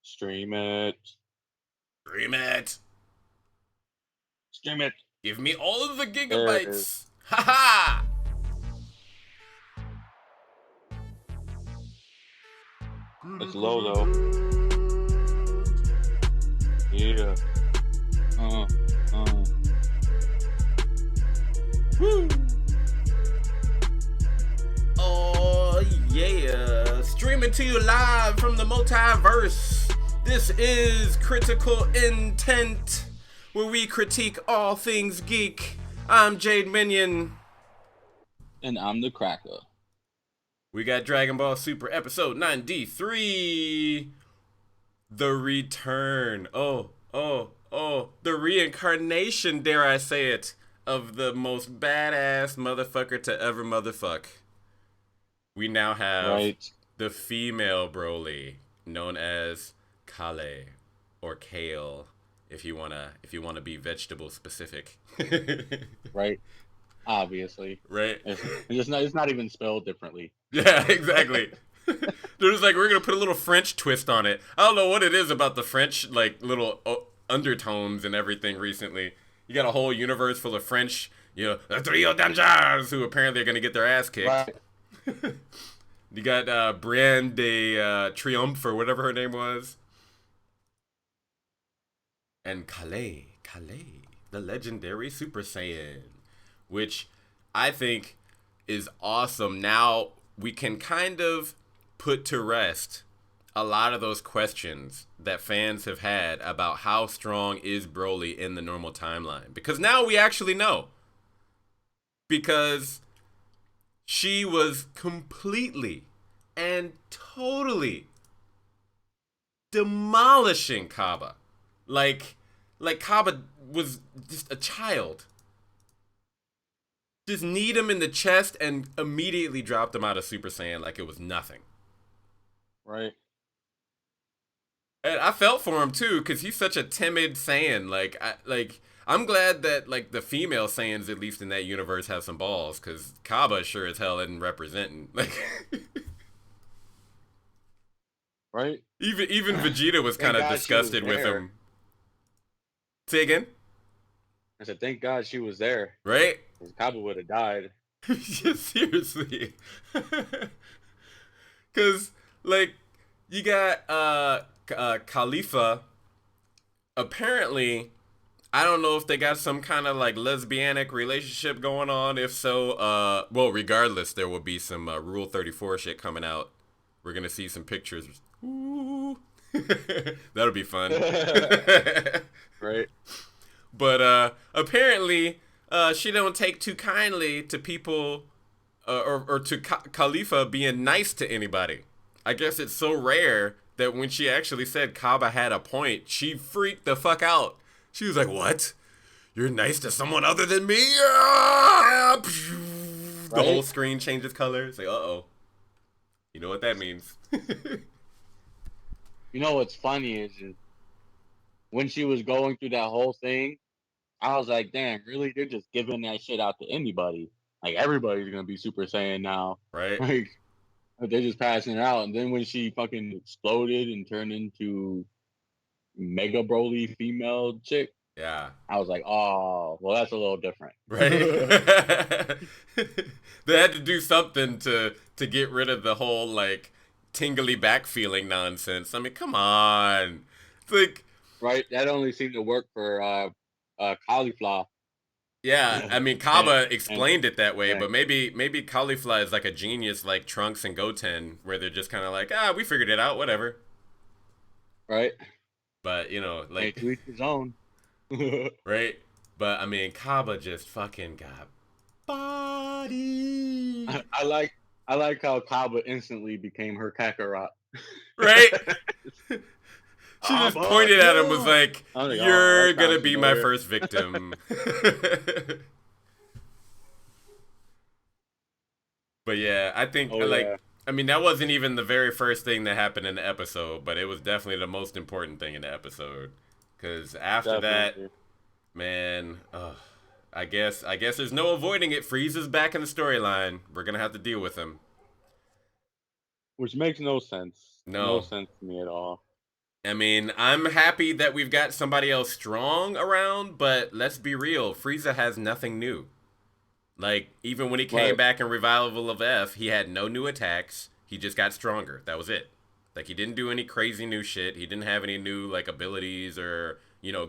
Stream it. Stream it. Stream it. Give me all of the There it is. gigabytes. Ha It's low though. Yeah. Woo. Oh yeah. Streaming to you live from the multiverse. This is Critical Intent, where we critique all things geek. I'm Jademinion. And I'm the Cracka. We got Dragon Ball Super Episode 93. The Return. Oh. The reincarnation, dare I say it, of the most badass motherfucker to ever motherfuck. We now have the female Broly, known as Kale or Kale, if you wanna be vegetable specific. Right. Obviously. Right. It's not even spelled differently. Yeah, exactly. They're just like, we're gonna put a little French twist on it. I don't know what it is about the French, like, little undertones and everything recently. You got a whole universe full of French, the trio d'angers, who apparently are gonna get their ass kicked. Right. You got Brienne de Triomphe, or whatever her name was. And Kale, the legendary Super Saiyan, which I think is awesome. Now we can kind of put to rest a lot of those questions that fans have had about how strong is Broly in the normal timeline. Because now we actually know. Because she was completely and totally demolishing Kaba. Like Kaba was just a child. Just kneed him in the chest and immediately dropped him out of Super Saiyan like it was nothing. Right. And I felt for him too, because he's such a timid Saiyan. I'm glad that like the female Saiyans, at least in that universe, have some balls, because Kaba sure as hell isn't representing. Right. Even Vegeta was kind of disgusted with him. Say again? I said, thank God she was there. Right? Because Kaba would have died. Yeah, seriously. Because, like, you got Khalifa. Apparently, I don't know if they got some kind of, like, lesbianic relationship going on. If so, well, regardless, there will be some Rule 34 shit coming out. We're going to see some pictures. Ooh. That'll be fun. Right. But apparently, she don't take too kindly to people or to Khalifa being nice to anybody. I guess it's so rare that when she actually said Kaba had a point, she freaked the fuck out. She was like, "What? You're nice to someone other than me?" Right? The whole screen changes colors. Like, uh-oh. You know what that means. You know what's funny is when she was going through that whole thing, I was like, damn, really? They're just giving that shit out to anybody. Like, everybody's going to be Super Saiyan now. Right. Like, they're just passing it out. And then when she fucking exploded and turned into Mega Broly female chick, yeah, I was like, oh, well, that's a little different. Right? They had to do something to get rid of the whole, like, tingly back feeling nonsense. I mean, come on. It's like... Right? That only seemed to work for Cauliflower. Yeah, I mean, Kaba explained it that way, but maybe Cauliflower is like a genius like Trunks and Goten, where they're just kind of like, we figured it out, whatever. Right. But, like... to each his own. Right? But, I mean, Kaba just fucking got body. I like how Kaba instantly became her Kakarot. Right? She just pointed at him, was like, "You're gonna be my first victim." But yeah, I think I mean, that wasn't even the very first thing that happened in the episode, but it was definitely the most important thing in the episode. Because after that, man, I guess there's no avoiding it. Frieza's back in the storyline. We're gonna have to deal with him. Which makes no sense. No sense to me at all. I mean, I'm happy that we've got somebody else strong around, but let's be real, Frieza has nothing new. Like, even when he came Right. back in Revival of F, he had no new attacks. He just got stronger. That was it. Like, he didn't do any crazy new shit. He didn't have any new, like, abilities or,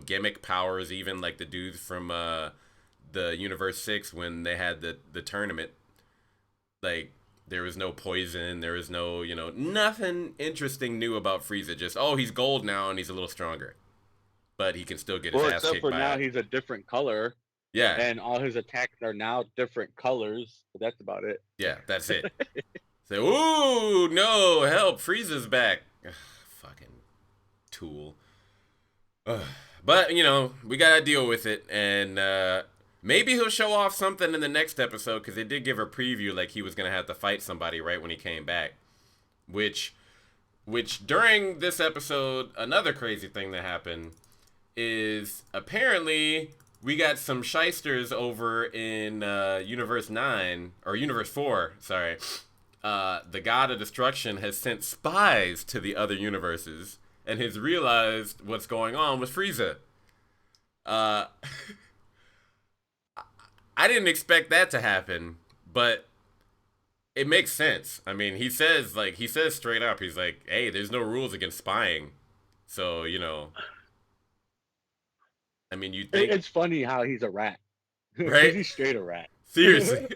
gimmick powers, even like the dudes from the Universe 6 when they had the tournament. Like, there was no poison. There was no, nothing interesting new about Frieza. Just, oh, he's gold now and he's a little stronger. But he can still get his Well, ass except kicked for by now it. he's a different color, Yeah, and all his attacks are now different colors. But that's about it. yeah, that's it. Say, ooh, no, help, Frieza's back. Ugh, fucking tool. Ugh. But, we gotta deal with it, and maybe he'll show off something in the next episode, because they did give a preview like he was gonna have to fight somebody right when he came back. Which, during this episode, another crazy thing that happened is apparently we got some shysters over in Universe 9, or Universe 4, sorry. The God of Destruction has sent spies to the other universes and has realized what's going on with Frieza. Uh, I didn't expect that to happen, but it makes sense. I mean, he says straight up, he's like, hey, there's no rules against spying. So, I mean, you'd think, It's funny how he's a rat because right? he's straight a rat. Seriously.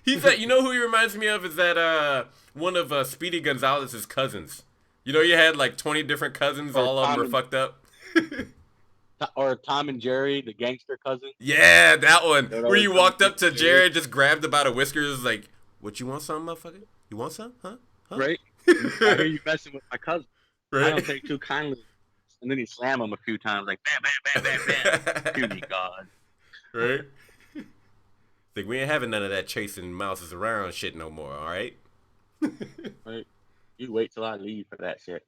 He's that, who he reminds me of is that one of Speedy Gonzalez's cousins. You had like 20 different cousins, or all of them Tom were and fucked up. Tom and Jerry, the gangster cousin. Yeah, that one. That would Where always you come and walked get up the to shade, Jared, just grabbed him out of whiskers, like, what you want, some motherfucker? You want some? Huh? Huh? right? I hear you messing with my cousin. I don't Right? take too kindly. And then he slam him a few times, like bam, bam, bam, bam, bam. Puny God. Right? Think we ain't having none of that chasing mouses around shit no more, alright? Right? You wait till I leave for that shit.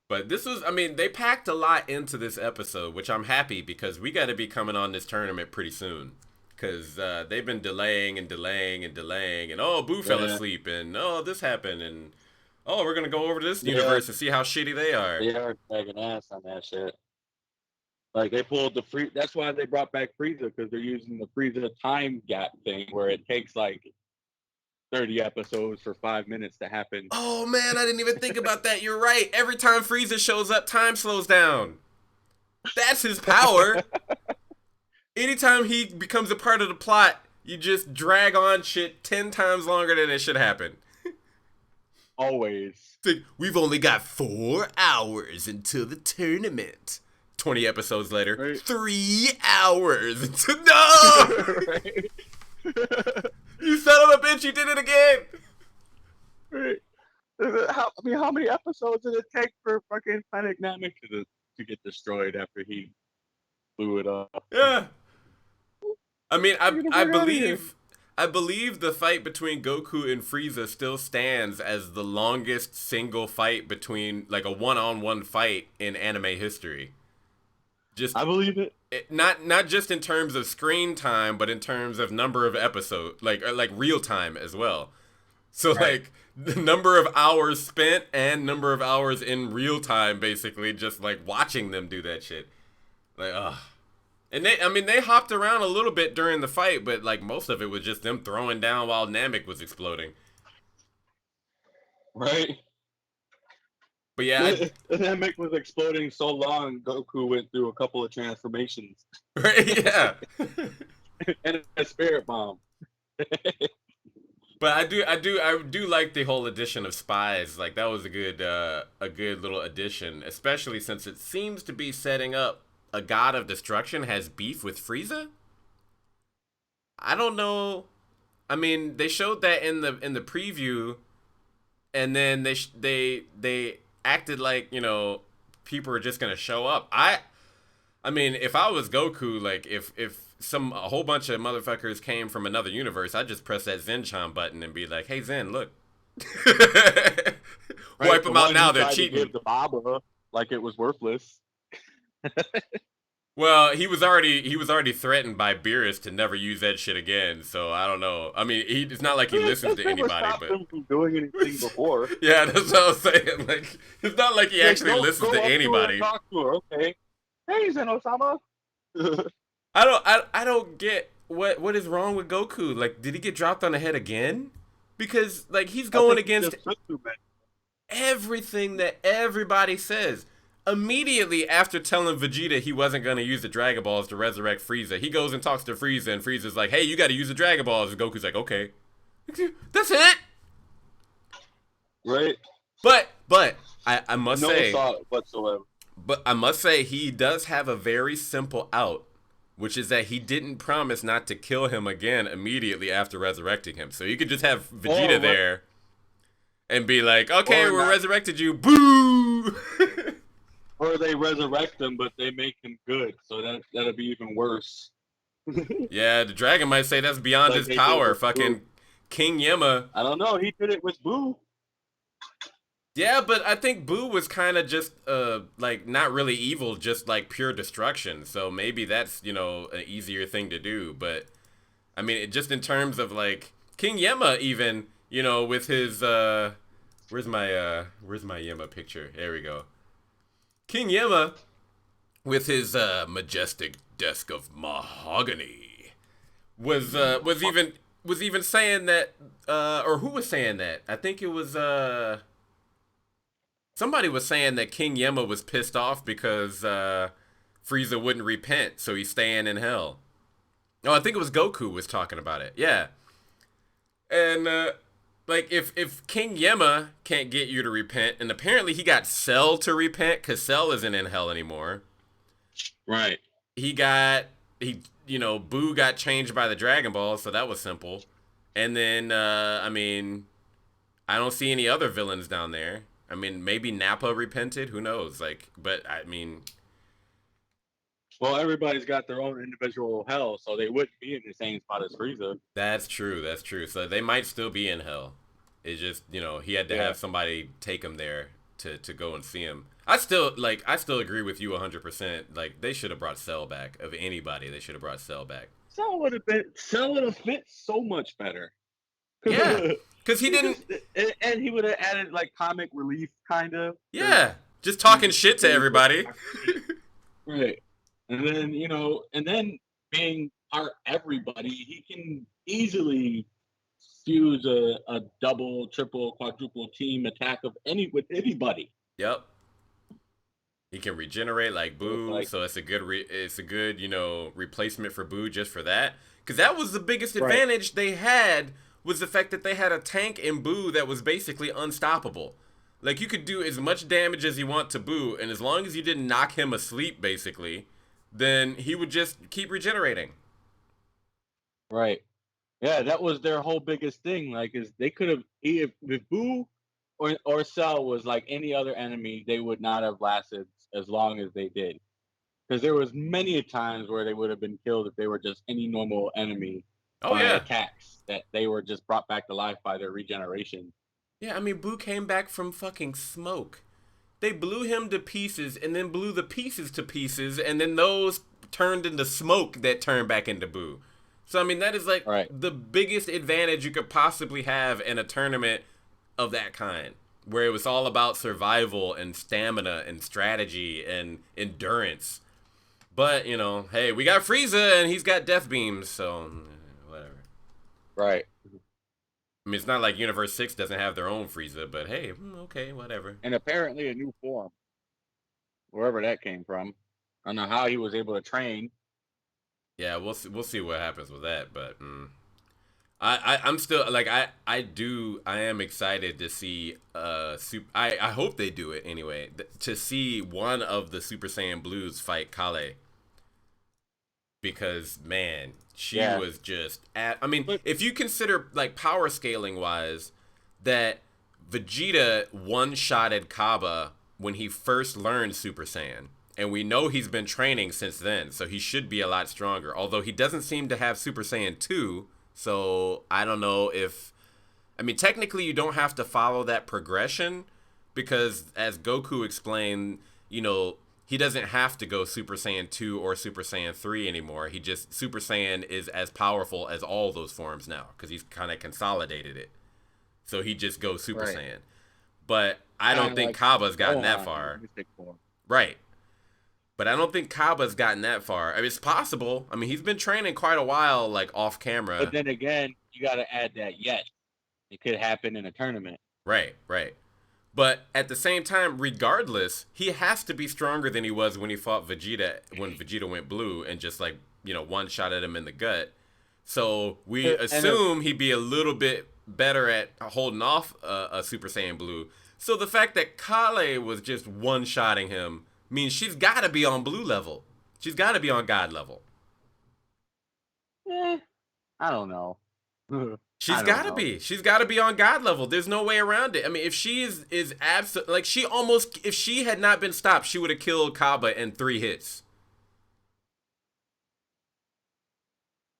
But this was, I mean, they packed a lot into this episode, which I'm happy because we got to be coming on this tournament pretty soon. Because they've been delaying and delaying and delaying, and oh, Boo fell Yeah, asleep, and oh, this happened, and oh, we're going to go over to this they are, universe and see how shitty they are. they are dragging ass on that shit. Like they pulled the free. That's why they brought back Frieza because they're using the Frieza time gap thing where it takes like 30 episodes for 5 minutes to happen. Oh man, I didn't even think about that. You're right. Every time Frieza shows up, time slows down. That's his power. Anytime he becomes a part of the plot, you just drag on shit 10 times longer than it should happen. Always. We've only got 4 hours until the tournament. 20 episodes later, Right. 3 hours until. No! Right. You son of a bitch, you did it again! Right. How many episodes did it take for fucking Planet Namek to get destroyed after he blew it up? Yeah. I mean, I, Get the I fuck out of here. believe. I believe the fight between Goku and Frieza still stands as the longest single fight between, like, a one-on-one fight in anime history. Just I believe it. not just in terms of screen time, but in terms of number of episodes, like real time as well. So Right. like the number of hours spent and number of hours in real time, basically, just like watching them do that shit. Like, ugh. And they hopped around a little bit during the fight, but like most of it was just them throwing down while Namek was exploding. Right. But yeah, The Namek was exploding so long, Goku went through a couple of transformations right, yeah. and a spirit bomb. But I do like the whole addition of spies. Like that was a good little addition, especially since it seems to be setting up a god of destruction has beef with Frieza. I don't know. I mean, they showed that in the preview, and then they acted like people are just gonna show up. I mean, if I was Goku, like if a whole bunch of motherfuckers came from another universe, I'd just press that Zen-chan button and be like, "Hey Zen, look." Right. Wipe The them out one now. he They're tried to cheating. give the Baba like it was worthless. Well, he was already threatened by Beerus to never use that shit again. So I don't know. I mean, it's not like he listens That's to never anybody, stopped but him from doing anything before. yeah, that's what I was saying. Like, it's not like he Yeah, actually go listens go to up to her and anybody. talk to her. Okay. Hey, Zen-Osama. I don't get what is wrong with Goku. Like, did he get dropped on the head again? Because like he's I going think he against just took too many. everything that everybody says. Immediately after telling Vegeta he wasn't going to use the Dragon Balls to resurrect Frieza, he goes and talks to Frieza, and Frieza's like, hey, you got to use the Dragon Balls. And Goku's like, okay. That's it. Right? But I must No say, thought whatsoever. he does have a very simple out, which is that he didn't promise not to kill him again immediately after resurrecting him. So you could just have Vegeta there and be like, okay, or we not, resurrected you. Boo! or they resurrect him, but they make him good. So that'll be even worse. Yeah, the dragon might say that's beyond Like his they did power. with Boo. Fucking King Yemma. I don't know. He did it with Boo. Yeah, but I think Boo was kind of just like not really evil, just like pure destruction. So maybe that's, an easier thing to do. But I mean, just in terms of like King Yemma, even, with his where's my Yemma picture? There we go. King Yemma with his majestic desk of mahogany was even saying that, or who was saying that? I think it was somebody was saying that King Yemma was pissed off because Frieza wouldn't repent, so he's staying in hell. Oh, I think it was Goku was talking about it. Yeah, and like if King Yemma can't get you to repent, and apparently he got Cell to repent because Cell isn't in hell anymore. Right. Boo got changed by the Dragon Ball, so that was simple. And then I mean, I don't see any other villains down there. I mean, maybe Nappa repented. Who knows? Like, but I mean, Well, everybody's got their own individual hell, so they wouldn't be in the same spot as Frieza. that's true. That's true. So they might still be in hell. It's just he had to Yeah. have somebody take him there to go and see him. I still agree with you 100%. Like they should have brought Cell back. Of anybody, they should have brought Cell back. Cell would have fit so much better. Yeah, because he didn't. And he would have added like comic relief, kind of. Yeah, just talking shit to everybody. Right. And then being part everybody, he can easily fuse a double, triple, quadruple team attack with anybody. Yep. He can regenerate like So it's Boo, like, so it's a good replacement for Boo just for that. Because that was the biggest right, advantage they had, was the fact that they had a tank in Boo that was basically unstoppable. Like you could do as much damage as you want to Boo, and as long as you didn't knock him asleep, basically, then he would just keep regenerating. right. Yeah, that was their whole biggest thing. Like, is they could have if Boo or Cell was like any other enemy, they would not have lasted as long as they did. Because there was many times where they would have been killed if they were just any normal enemy Oh by yeah, attacks that they were just brought back to life by their regeneration. yeah. I mean, Boo came back from fucking smoke. They blew him to pieces, and then blew the pieces to pieces, and then those turned into smoke that turned back into Boo. So I mean, that is like Right, the biggest advantage you could possibly have in a tournament of that kind, where it was all about survival and stamina and strategy and endurance. But hey, we got Frieza and he's got death beams, so whatever. right. I mean, it's not like Universe 6 doesn't have their own Frieza, but hey, okay, whatever. And apparently a new form, wherever that came from. I don't know how he was able to train. Yeah, we'll see what happens with that, but I'm still like I am excited to see I hope they do it anyway, to see one of the Super Saiyan Blues fight Kale, because man, she Yeah, was just I mean, but if you consider like power scaling wise, that Vegeta one-shotted Kaba when he first learned Super Saiyan. And we know he's been training since then, so he should be a lot stronger. Although he doesn't seem to have Super Saiyan 2, so I don't know if... I mean, technically you don't have to follow that progression, because as Goku explained, he he doesn't have to go Super Saiyan 2 or Super Saiyan 3 anymore. He just, Super Saiyan is as powerful as all those forms now because he's kind of consolidated it. So he just goes Super Saiyan. But I don't think Cabba's gotten that far. Right. But I don't think Cabba's gotten that far. I mean, it's possible. I mean, he's been training quite a while, like, off camera. But then again, you got to add that yet. It could happen in a tournament. Right, right. But at the same time, regardless, he has to be stronger than he was when he fought Vegeta, when Vegeta went blue and just, like, you know, one shot at him in the gut. So we assume he'd be a little bit better at holding off a Super Saiyan blue. So the fact that Kale was just one-shotting him means she's got to be on blue level. She's got to be on God level. I don't know. She's got to be. She's got to be on God level. There's no way around it. I mean, if she is absolute, like she almost, if she had not been stopped, she would have killed Cabba in 3 hits.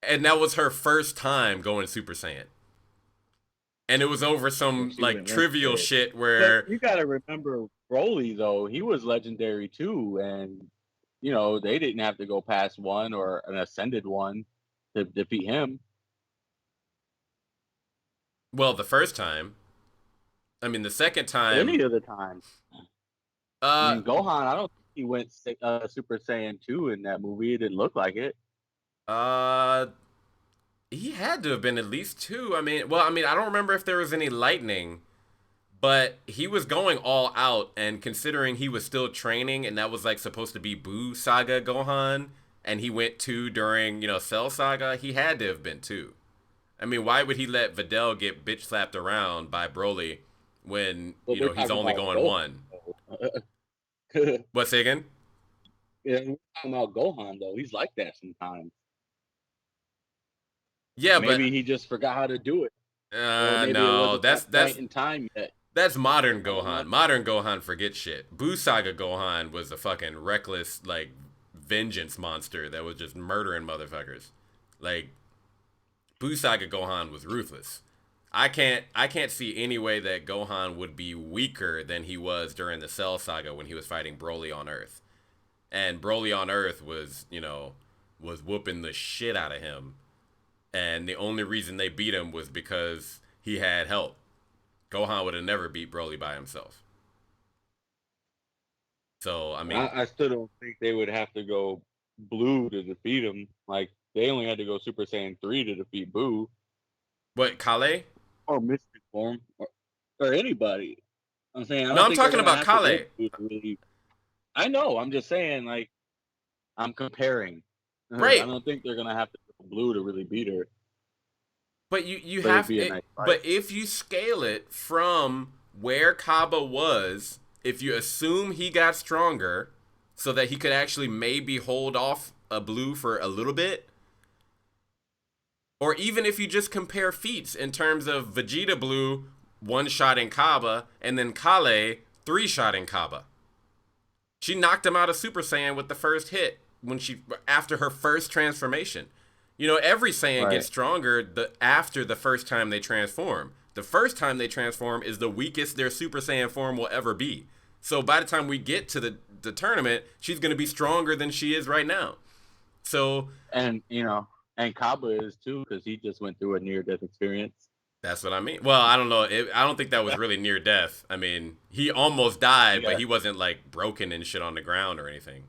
And that was her first time going Super Saiyan. And it was over some like trivial shit where but you got to remember Broly though. He was legendary too, and you know they didn't have to go past one or an ascended one to defeat him. Well, the first time. I mean, the second time. Any of the time. I mean, Gohan, I don't think he went Super Saiyan 2 in that movie. It didn't look like it. He had to have been at least 2. I mean, I don't remember if there was any lightning, but he was going all out, and considering he was still training, and that was like supposed to be Buu Saga Gohan, and he went 2 during, you know, Cell Saga, he had to have been 2. I mean, why would he let Videl get bitch slapped around by Broly when, you know, he's only going Gohan. 1? What, say again? Yeah, we're talking about Gohan, though. He's like that sometimes. Yeah, maybe he just forgot how to do it. No, that's point in time yet. That's modern Gohan. Modern Gohan forgets shit. Buu Saga Gohan was a fucking reckless, like, vengeance monster that was just murdering motherfuckers. Like, Buu Saga Gohan was ruthless. I can't see any way that Gohan would be weaker than he was during the Cell Saga when he was fighting Broly on Earth. And Broly on Earth was, you know, was whooping the shit out of him. And the only reason they beat him was because he had help. Gohan would have never beat Broly by himself. So, I mean, I still don't think they would have to go blue to defeat him. Like, they only had to go Super Saiyan 3 to defeat Buu. What, Kale? Or Mystic Form. Or anybody. I'm saying, I'm talking about Kale. Really, I know. I'm just saying, like, I'm comparing. Right. I don't think they're going to have to go blue to really beat her. But you have to, nice but if you scale it from where Cabba was, if you assume he got stronger so that he could actually maybe hold off a blue for a little bit, or even if you just compare feats in terms of Vegeta blue, 1-shotting Cabba, and then Kale 3-shotting Cabba. She knocked him out of Super Saiyan with the first hit after her first transformation. You know, every Saiyan gets stronger after the first time they transform. The first time they transform is the weakest their Super Saiyan form will ever be. So by the time we get to the tournament, she's going to be stronger than she is right now. So, and you know, and Cabba is too, because he just went through a near-death experience. That's what I mean. Well, I don't know. I don't think that was really near death. I mean, he almost died, but he wasn't like broken and shit on the ground or anything.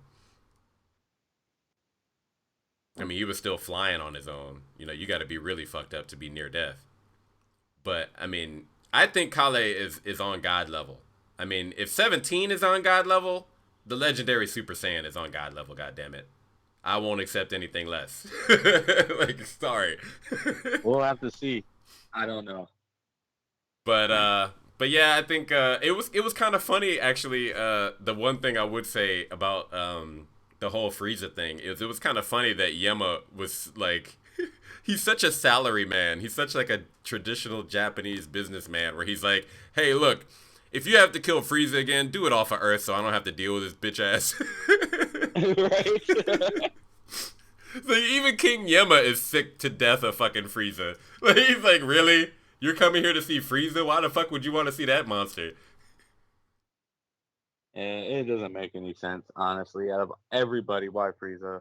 I mean, he was still flying on his own. You know, you got to be really fucked up to be near death. But, I mean, I think Kale is on God level. I mean, if 17 is on God level, the legendary Super Saiyan is on God level, goddammit. I won't accept anything less. Like, sorry. We'll have to see. I don't know. But yeah, I think it was kind of funny, actually. The one thing I would say about the whole Frieza thing is it was kind of funny that Yema was like, he's such a salary man. He's such like a traditional Japanese businessman where he's like, hey, look, if you have to kill Frieza again, do it off of Earth so I don't have to deal with this bitch ass. Right? So even King Yema is sick to death of fucking Frieza. Like, he's like, really? You're coming here to see Frieza? Why the fuck would you want to see that monster? And it doesn't make any sense, honestly. Out of everybody, why Frieza?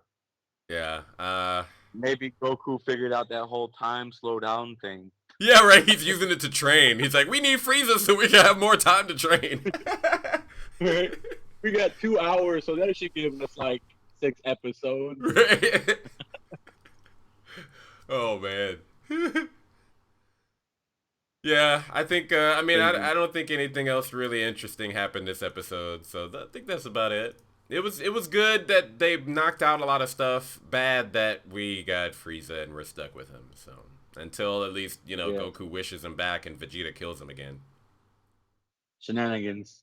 Yeah. Maybe Goku figured out that whole time slow down thing. Yeah, right. He's using it to train. He's like, we need Frieza so we can have more time to train. Right? We got 2 hours, so that should give us like 6 episodes. Right. Oh man. Yeah, I think. I mean, I don't think anything else really interesting happened this episode, so I think that's about it. It was good that they knocked out a lot of stuff. Bad that we got Frieza and we're stuck with him. So until at least Goku wishes him back and Vegeta kills him again. Shenanigans.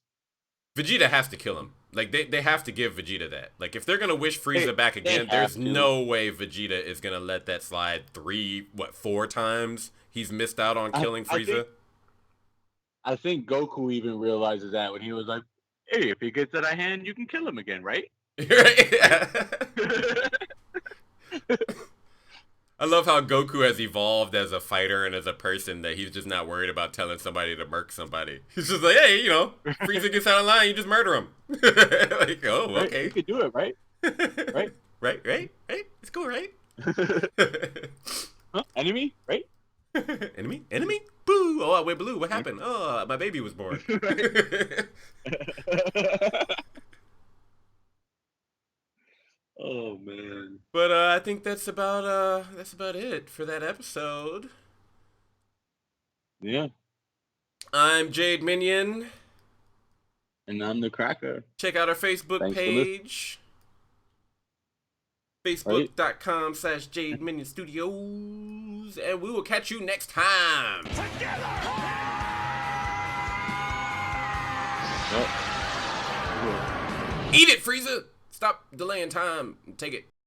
Vegeta has to kill him. Like they have to give Vegeta that. Like if they're gonna wish Frieza back again, there's no way Vegeta is gonna let that slide 4 times. He's missed out on killing Frieza. I think Goku even realizes that when he was like, "Hey, if he gets out of hand, you can kill him again, right?" I love how Goku has evolved as a fighter and as a person that he's just not worried about telling somebody to murk somebody. He's just like, hey, Frieza gets out of line, you just murder him. Like, oh, right? okay. You could do it, right? Right? It's cool, right? Huh? Enemy, right? Enemy? Boo! Oh, I went blue. What happened? Oh, my baby was born. Oh man. But I think that's about it for that episode. Yeah. I'm Jademinion. And I'm the Cracker. Check out our Facebook page. Facebook.com/Jademinion Studios. And we will catch you next time. Together! Eat it, Frieza! Stop delaying time. Take it.